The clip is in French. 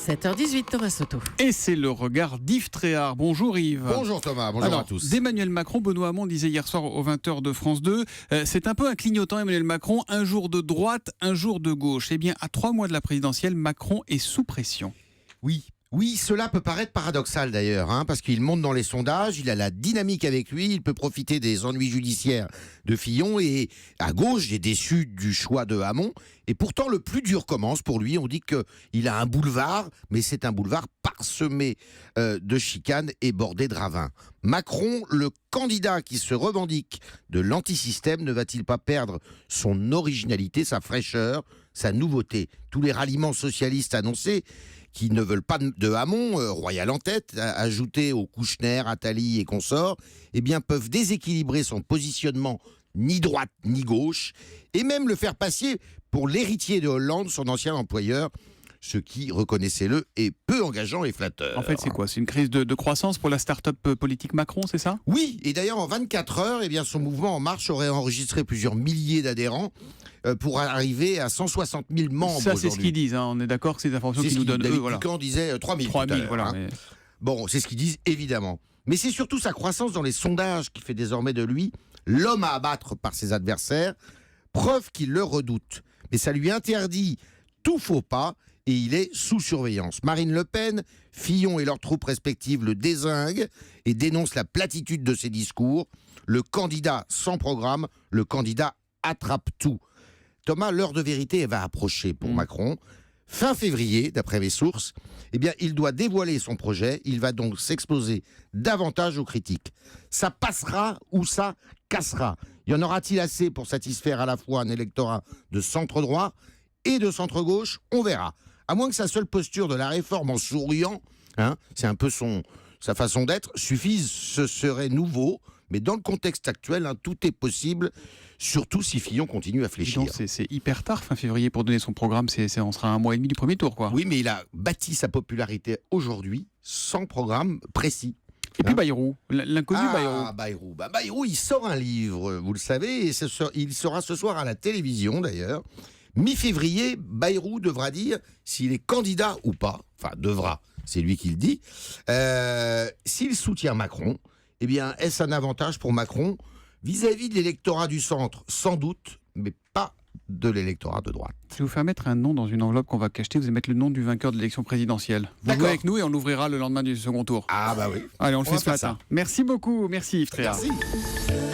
7h18, Thomas Soto. Et c'est le regard d'Yves Tréhard. Bonjour Yves. Bonjour Thomas, bonjour à tous. D'Emmanuel Macron, Benoît Hamon disait hier soir aux 20h de France 2, c'est un peu un clignotant Emmanuel Macron, un jour de droite, un jour de gauche. Eh bien, à 3 mois de la présidentielle, Macron est sous pression. Oui, cela peut paraître paradoxal d'ailleurs, parce qu'il monte dans les sondages, il a la dynamique avec lui, il peut profiter des ennuis judiciaires de Fillon et à gauche, il est déçu du choix de Hamon. Et pourtant, le plus dur commence pour lui. On dit qu'il a un boulevard, mais c'est un boulevard parsemé de chicanes et bordé de ravins. Macron, le candidat qui se revendique de l'antisystème, ne va-t-il pas perdre son originalité, sa fraîcheur, sa nouveauté? Tous les ralliements socialistes annoncés qui ne veulent pas de Hamon, royal en tête, ajoutés aux Kouchner, Attali et consorts, eh bien, peuvent déséquilibrer son positionnement ni droite ni gauche, et même le faire passer pour l'héritier de Hollande, son ancien employeur, ce qui, reconnaissez-le, est peu engageant et flatteur. En fait, c'est quoi? C'est une crise de croissance pour la start-up politique Macron, c'est ça? Oui, et d'ailleurs, en 24 heures, eh bien, son mouvement En Marche aurait enregistré plusieurs milliers d'adhérents pour arriver à 160 000 membres. Ça, c'est ce qu'ils disent. On est d'accord que c'est des informations qu'ils nous donnent eux. Voilà. Ducamp disait 3 000. 3 000, voilà. Mais... Bon, c'est ce qu'ils disent, évidemment. Mais c'est surtout sa croissance dans les sondages qui fait désormais de lui l'homme à abattre par ses adversaires, preuve qu'il le redoute. Mais ça lui interdit tout faux pas et il est sous surveillance. Marine Le Pen, Fillon et leurs troupes respectives le dézinguent et dénoncent la platitude de ses discours. Le candidat sans programme, le candidat attrape tout. Thomas, l'heure de vérité va approcher pour Macron. Fin février, d'après mes sources, eh bien, il doit dévoiler son projet. Il va donc s'exposer davantage aux critiques. Ça passera ou ça cassera. Y en aura-t-il assez pour satisfaire à la fois un électorat de centre-droit et de centre-gauche? On verra. À moins que sa seule posture de la réforme en souriant, c'est un peu sa façon d'être, suffise, ce serait nouveau. Mais dans le contexte actuel, tout est possible, surtout si Fillon continue à fléchir. Donc c'est hyper tard, fin février, pour donner son programme. On sera à 1 mois et demi du premier tour, quoi. Oui, mais il a bâti sa popularité aujourd'hui sans programme précis. Et puis Bayrou, l'inconnu Bayrou. Bayrou, il sort un livre, vous le savez, et il sera ce soir à la télévision d'ailleurs. Mi-février, Bayrou devra dire s'il est candidat ou pas. Enfin, devra, c'est lui qui le dit. S'il soutient Macron, eh bien, est-ce un avantage pour Macron vis-à-vis de l'électorat du centre? Sans doute, mais pas de l'électorat de droite. Je vais vous faire mettre un nom dans une enveloppe qu'on va cacheter. Vous allez mettre le nom du vainqueur de l'élection présidentielle. Vous jouez avec nous et on l'ouvrira le lendemain du second tour. Ah bah oui. Allez, on le fait ce faire matin. Merci beaucoup. Merci Yves Tréhard. Merci.